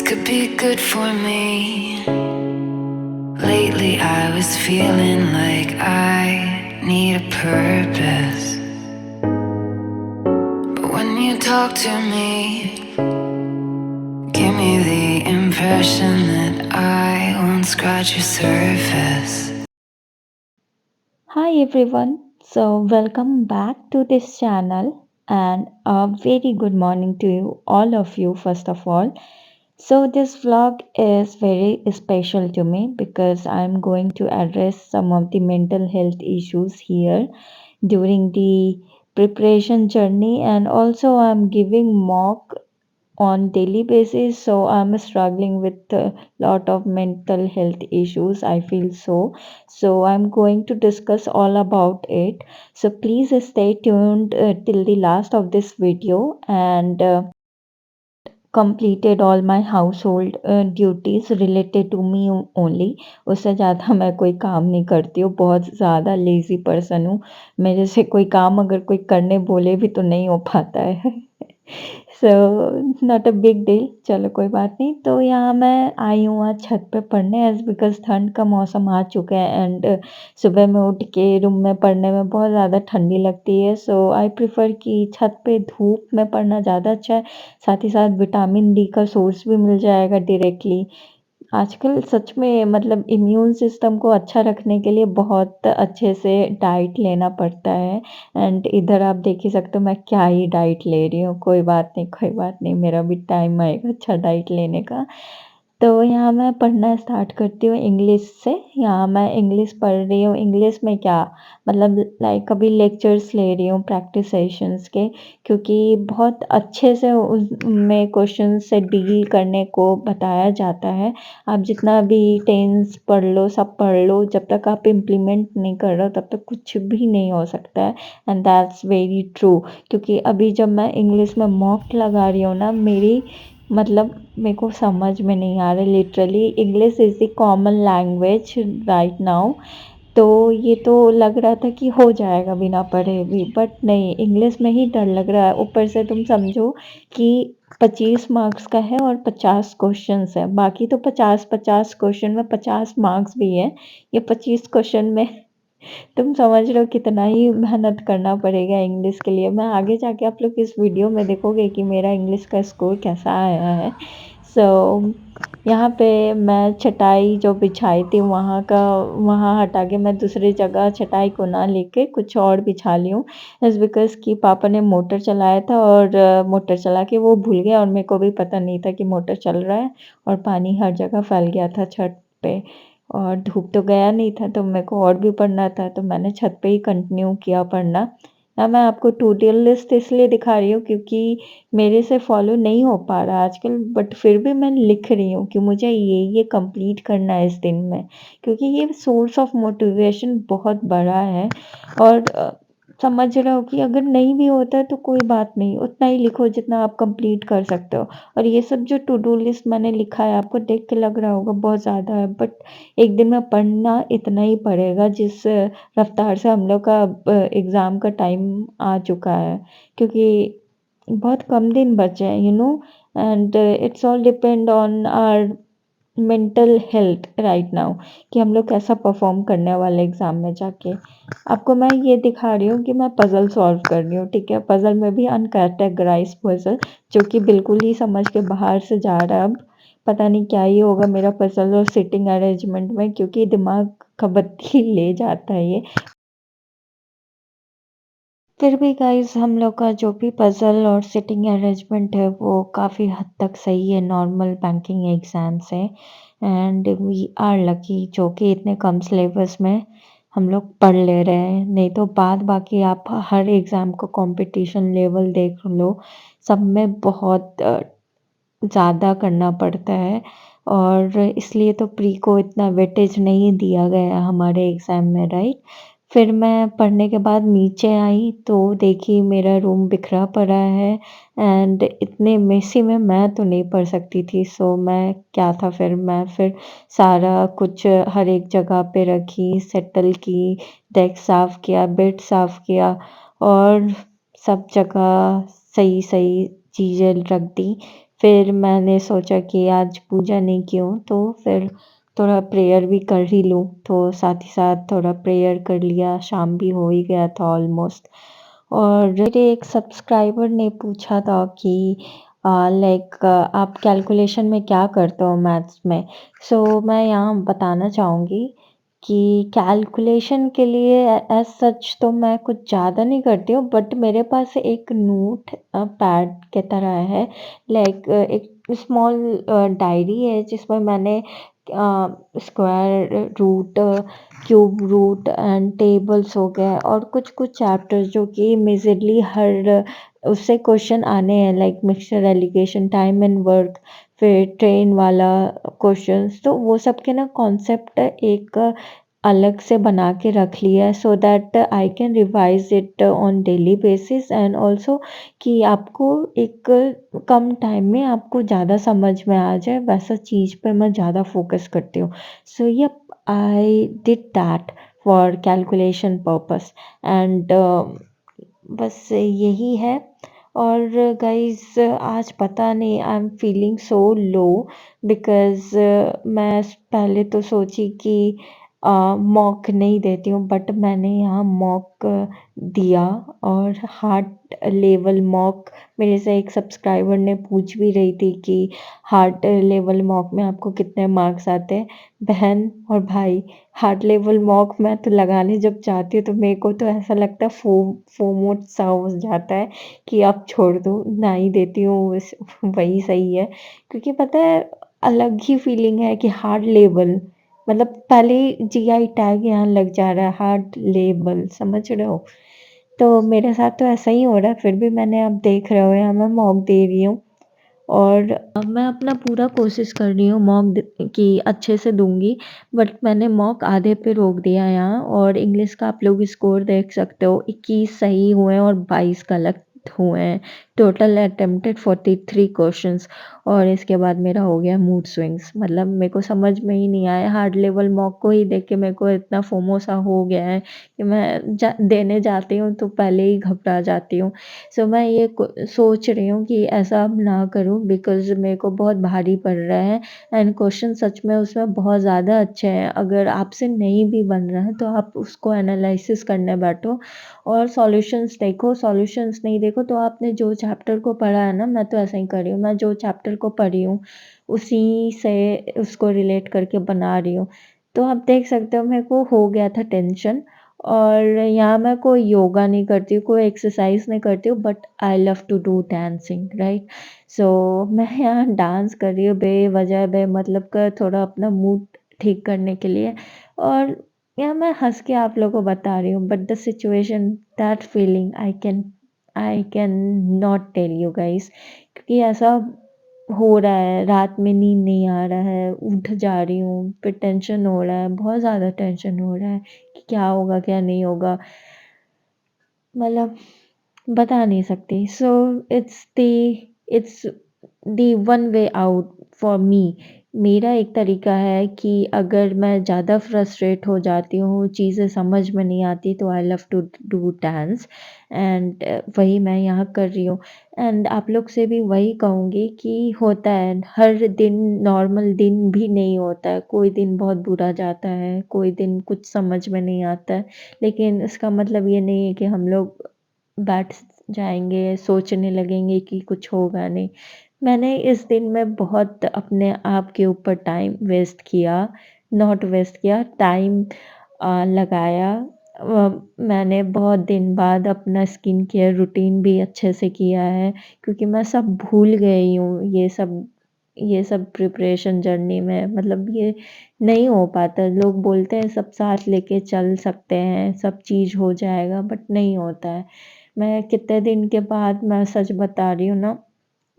could be good for me. Lately I was feeling like I need a purpose. But when you talk to me, give me the impression that I won't scratch your surface. Hi everyone, so welcome back to this channel and a very good morning to you, all of you, first of all. So, this vlog is very special to me because I'm going to address some of the mental health issues here during the preparation journey, and also I'm giving mock on daily basis, so I'm struggling with a lot of mental health issues, I feel so I'm going to discuss all about it. So please stay tuned till the last of this video, and completed all my household duties related to me only. उससे ज़्यादा मैं कोई काम नहीं करती हूँ, बहुत ज़्यादा लेज़ी पर्सन हूँ। मेरे से कोई काम अगर कोई करने बोले भी तो नहीं हो पाता है। So not a big deal, चलो कोई बात नहीं। तो यहाँ मैं आई हूँ आज छत पे पढ़ने, एज़ बिकॉज़ ठंड का मौसम आ चुका है, एंड सुबह में उठ के रूम में पढ़ने में बहुत ज़्यादा ठंडी लगती है, सो आई प्रेफ़र कि छत पे धूप में पढ़ना ज़्यादा अच्छा है। साथ ही साथ विटामिन डी का सोर्स भी मिल जाएगा डायरेक्टली। आजकल सच में मतलब इम्यून सिस्टम को अच्छा रखने के लिए बहुत अच्छे से डाइट लेना पड़ता है, एंड इधर आप देख ही सकते हो मैं क्या ही डाइट ले रही हूँ। कोई बात नहीं, कोई बात नहीं, मेरा भी टाइम आएगा अच्छा डाइट लेने का। तो यहाँ मैं पढ़ना स्टार्ट करती हूँ इंग्लिश से। यहाँ मैं इंग्लिश पढ़ रही हूँ। इंग्लिश में क्या मतलब लाइक अभी लेक्चर्स ले रही हूँ प्रैक्टिस सेशंस के, क्योंकि बहुत अच्छे से उसमें क्वेश्चन से डील करने को बताया जाता है। आप जितना भी टेंस पढ़ लो, सब पढ़ लो, जब तक आप इम्प्लीमेंट नहीं कर रहे हो तब तक कुछ भी नहीं हो सकता है, एंड दैट्स वेरी ट्रू। क्योंकि अभी जब मैं इंग्लिश में मॉक लगा रही हूँ ना, मेरी मतलब मेरे को समझ में नहीं आ रहा। Literally English is the common language right now. तो ये तो लग रहा था कि हो जाएगा बिना पढ़े भी, बट नहीं, इंग्लिश में ही डर लग रहा है। ऊपर से तुम समझो कि 25 मार्क्स का है और 50 क्वेश्चंस है। बाकी तो 50-50 क्वेश्चन में 50 मार्क्स भी है। ये 25 क्वेश्चन में तुम समझ रहे हो कितना ही मेहनत करना पड़ेगा इंग्लिश के लिए। मैं आगे जाके आप लोग इस वीडियो में देखोगे कि मेरा इंग्लिश का स्कोर कैसा आया है। सो यहाँ पे मैं चटाई जो बिछाई थी वहाँ हटा के मैं दूसरी जगह चटाई को ना लेके कुछ और बिछा ली हूँ। इट्स बिकॉज़ कि पापा ने मोटर चलाया था और मोटर चला के वो भूल गए, और मेरे को भी पता नहीं था कि मोटर चल रहा है, और पानी हर जगह फैल गया था छत पे, और धूप तो गया नहीं था, तो मेरे को और भी पढ़ना था, तो मैंने छत पे ही कंटिन्यू किया पढ़ना। मैं आपको टू डू लिस्ट इसलिए दिखा रही हूँ क्योंकि मेरे से फॉलो नहीं हो पा रहा आजकल, बट फिर भी मैं लिख रही हूँ कि मुझे ये कंप्लीट करना है इस दिन में, क्योंकि ये सोर्स ऑफ मोटिवेशन बहुत बड़ा है। और समझ रहे हो कि अगर नहीं भी होता है तो कोई बात नहीं, उतना ही लिखो जितना आप कंप्लीट कर सकते हो। और ये सब जो टू डू लिस्ट मैंने लिखा है, आपको देख के लग रहा होगा बहुत ज़्यादा है, बट एक दिन में पढ़ना इतना ही पड़ेगा जिस रफ्तार से हम लोग का एग्ज़ाम का टाइम आ चुका है, क्योंकि बहुत कम दिन बचे हैं, and it's all depend on our mental health right now कि हम लोग कैसा परफॉर्म करने वाले एग्ज़ाम में जाके। आपको मैं ये दिखा रही हूँ कि मैं पज़ल सॉल्व कर रही हूँ, ठीक है? पज़ल में भी अनकैटेगराइज़्ड पज़ल, जो कि बिल्कुल ही समझ के बाहर से जा रहा है अब। पता नहीं क्या ही होगा मेरा पज़ल और सिटिंग अरेंजमेंट में, क्योंकि दिमाग का बत्ती ले जाता है ये। फिर भी गाइस हम लोग का जो भी पज़ल और सिटिंग अरेंजमेंट है वो काफ़ी हद तक सही है नॉर्मल बैंकिंग एग्ज़ाम से, एंड वी आर लकी जो कि इतने कम सिलेबस में हम लोग पढ़ ले रहे हैं। नहीं तो बाद बाकी आप हर एग्ज़ाम का कंपटीशन लेवल देख लो, सब में बहुत ज़्यादा करना पड़ता है, और इसलिए तो प्री को इतना वेटेज नहीं दिया गया हमारे एग्ज़ाम में, राइट। फिर मैं पढ़ने के बाद नीचे आई तो देखी मेरा रूम बिखरा पड़ा है, एंड इतने मेसी में मैं तो नहीं पढ़ सकती थी। सो मैं क्या था, मैं फिर सारा कुछ हर एक जगह पे रखी, सेटल की, डेस्क साफ़ किया, बेड साफ़ किया, और सब जगह सही-सही चीज़ें रख दी। फिर मैंने सोचा कि आज पूजा नहीं की हूँ तो फिर थोड़ा प्रेयर भी कर ही लूँ, तो साथ ही साथ थोड़ा प्रेयर कर लिया, शाम भी हो ही गया था ऑलमोस्ट। और मेरे एक सब्सक्राइबर ने पूछा था कि लाइक आप कैलकुलेशन में क्या करते हो मैथ्स में? सो मैं यहाँ बताना चाहूँगी कि कैलकुलेशन के लिए एज़ सच तो मैं कुछ ज़्यादा नहीं करती हूँ, बट मेरे पास एक नोट पैड की तरह है, लाइक एक स्मॉल डायरी है जिसमें मैंने square root, cube root and tables हो गए और कुछ-कुछ चैप्टर्स जो कि मेजरली हर उससे क्वेश्चन आने हैं, like mixture allegation, time and work, फिर ट्रेन वाला क्वेश्चंस, तो वो सब के ना कॉन्सेप्ट एक अलग से बना के रख लिया है so that I can revise it on daily basis and also कि आपको एक कम टाइम में आपको ज़्यादा समझ में आ जाए, वैसा चीज़ पे मैं ज़्यादा फोकस करती हूँ। So yup, I did that for calculation purpose and बस यही है। और गाइस आज पता नहीं, I am feeling so low because मैं पहले तो सोची कि मॉक नहीं देती हूँ, बट मैंने यहाँ मॉक दिया और हार्ट लेवल मॉक, मेरे से एक सब्सक्राइबर ने पूछ भी रही थी कि हार्ट लेवल मॉक में आपको कितने मार्क्स आते हैं? बहन और भाई, हार्ट लेवल मॉक मैं तो लगाने जब जाती हूँ तो मेरे को तो ऐसा लगता है फोमोट सा हो जाता है कि अब छोड़ दो, ना ही देती हूँ वही सही है। क्योंकि पता है अलग ही फीलिंग है कि हार्ट लेवल, मतलब पहले ही जीआई टैग यहाँ लग जा रहा है, हार्ट लेवल, समझ रहे हो? तो मेरे साथ तो ऐसा ही हो रहा है, फिर भी मैंने, अब देख रहे हो यहाँ मैं मॉक दे रही हूँ और अब मैं अपना पूरा कोशिश कर रही हूँ मॉक कि अच्छे से दूँगी, बट मैंने मॉक आधे पे रोक दिया यहाँ। और इंग्लिश का आप लोग स्कोर देख सकते हो, 21 सही हुए हैं और 22 गलत हुए हैं। टोटल अटेम्प्टेड 43 क्वेश्चंस और इसके बाद मेरा हो गया मूड स्विंग्स, मतलब मेरे को समझ में ही नहीं आया। हार्ड लेवल मॉक को ही देख के मेरे को इतना फोमो सा हो गया है कि मैं देने जाती हूँ तो पहले ही घबरा जाती हूँ। सो मैं ये सोच रही हूँ कि ऐसा अब ना करूँ बिकॉज़ मेरे को बहुत भारी पड़ रहा है एंड क्वेश्चन सच में उसमें बहुत ज़्यादा अच्छे हैं। अगर आपसे नहीं भी बन रहा है तो आप उसको एनालिसिस करने बैठो और सॉल्यूशंस देखो, सॉल्यूशंस नहीं देखो तो आपने जो चैप्टर को पढ़ा है ना, मैं तो ऐसा ही कर रही हूँ, मैं जो चैप्टर को पढ़ी हूँ उसी से उसको रिलेट करके बना रही हूँ। तो आप देख सकते हो मेरे को हो गया था टेंशन। और यहाँ मैं कोई योगा नहीं करती हूँ, कोई एक्सरसाइज़ नहीं करती हूँ, but I love to do dancing, right? So मैं यहाँ डांस कर रही हूँ बेवजह बेमतलब का, थोड़ा अपना मूड ठीक करने के लिए। और यहाँ मैं हँस के आप लोगों को बता रही हूँ, but the situation, that feeling I can not tell you guys, क्योंकि ऐसा हो रहा है, रात में नींद नहीं आ रहा है, उठ जा रही हूँ, फिर टेंशन हो रहा है, बहुत ज़्यादा टेंशन हो रहा है कि क्या होगा, क्या नहीं होगा, मतलब बता नहीं सकती। So it's the one way out for me. मेरा एक तरीका है कि अगर मैं ज़्यादा फ्रस्ट्रेट हो जाती हूँ, चीज़ें समझ में नहीं आती, तो I love to do dance and वही मैं यहाँ कर रही हूँ। एंड आप लोग से भी वही कहूँगी कि होता है, हर दिन नॉर्मल दिन भी नहीं होता है, कोई दिन बहुत बुरा जाता है, कोई दिन कुछ समझ में नहीं आता है, लेकिन इसका मतलब ये नहीं है कि हम लोग बैठ जाएँगे, सोचने लगेंगे कि कुछ होगा नहीं। मैंने इस दिन में बहुत अपने आप के ऊपर टाइम वेस्ट किया, नॉट वेस्ट किया, टाइम लगाया। मैंने बहुत दिन बाद अपना स्किन केयर रूटीन भी अच्छे से किया है, क्योंकि मैं सब भूल गई हूँ, ये सब प्रिपरेशन जर्नी में, मतलब ये नहीं हो पाता। लोग बोलते हैं सब साथ लेके चल सकते हैं, सब चीज़ हो जाएगा, बट नहीं होता है। मैं कितने दिन के बाद, मैं सच बता रही हूँ ना,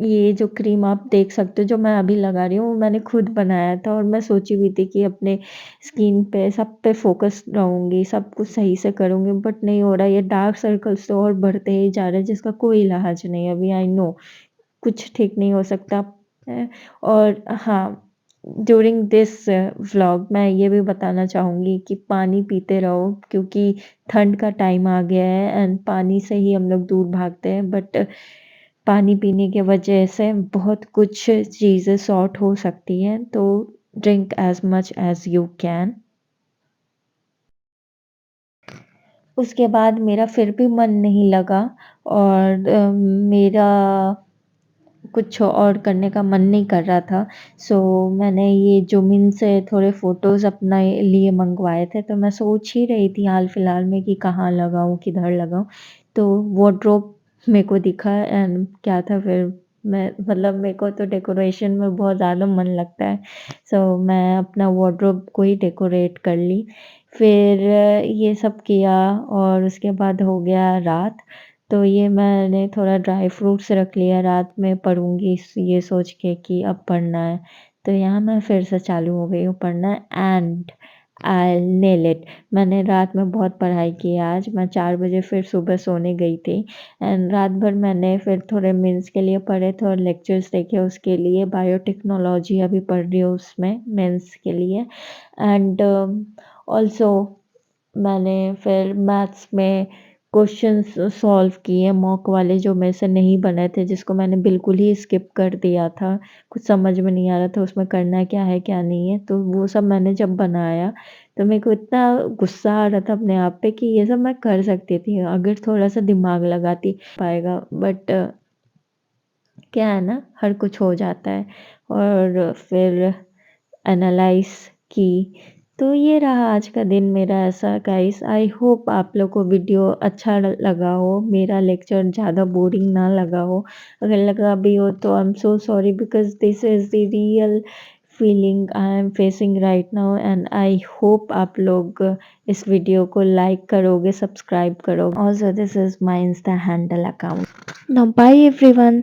ये जो क्रीम आप देख सकते हो जो मैं अभी लगा रही हूँ, वो मैंने खुद बनाया था और मैं सोची हुई थी कि अपने स्किन पे सब पे फ़ोकस रहूँगी, सब कुछ सही से करूँगी, बट नहीं हो रहा है। ये डार्क सर्कल्स तो और बढ़ते ही जा रहे हैं जिसका कोई इलाज नहीं है अभी, आई नो। कुछ ठीक नहीं हो सकता है। और हाँ, ड्यूरिंग दिस व्लॉग मैं ये भी बताना चाहूँगी कि पानी पीते रहो, क्योंकि ठंड का टाइम आ गया है एंड पानी से ही हम लोग दूर भागते हैं, बट पानी पीने की वजह से बहुत कुछ चीज़ें सॉर्ट हो सकती हैं, तो drink as much as you can. उसके बाद मेरा फिर भी मन नहीं लगा और मेरा कुछ और करने का मन नहीं कर रहा था। सो मैंने ये ज़ूमिन से थोड़े फ़ोटोज़ अपने लिए मँगवाए थे, तो मैं सोच ही रही थी हाल-फिलहाल में कि कहाँ लगाऊँ, किधर लगाऊँ। तो वार्डरोब मेरे को दिखा एंड क्या था फिर मैं मतलब मेरे को तो डेकोरेशन में बहुत ज़्यादा मन लगता है। सो मैं अपना वार्डरोब को ही डेकोरेट कर ली। फिर ये सब किया और उसके बाद हो गया रात। तो ये मैंने थोड़ा ड्राई फ्रूट्स रख लिया, रात में पढ़ूँगी ये सोच के कि अब पढ़ना है। तो यहाँ मैं फिर से चालू हो गई हूँ पढ़ना and I will nail it. मैंने रात में बहुत पढ़ाई की आज, मैं 4 बजे फिर सुबह सोने गई थी एंड रात भर मैंने फिर थोड़े मेंस के लिए पढ़े थे और लेक्चर्स देखे उसके लिए, बायोटेक्नोलॉजी अभी पढ़ रही हूँ उसमें मेंस के लिए एंड ऑल्सो मैंने फिर मैथ्स में क्वेश्चंस सॉल्व किए मॉक वाले जो मेरे से नहीं बने थे, जिसको मैंने बिल्कुल ही स्किप कर दिया था। कुछ समझ में नहीं आ रहा था उसमें करना क्या है, क्या नहीं है। तो वो सब मैंने जब बनाया, तो मेरे को इतना गुस्सा आ रहा था अपने आप पे कि ये सब मैं कर सकती थी, अगर थोड़ा-सा दिमाग लगाती पाएगा बट क्या है ना, हर कुछ हो जाता है और फिर एनालाइज़ की। तो ये रहा आज का दिन मेरा ऐसा गाइस। आई होप आप लोग को वीडियो अच्छा ल लगा हो, मेरा लेक्चर ज़्यादा बोरिंग ना लगा हो। अगर लगा भी हो तो I am so sorry because this is the real feeling I am facing right now and I hope आप लोग इस वीडियो को लाइक करोगे, सब्सक्राइब करोगे। Also this is my insta handle account. Now bye everyone.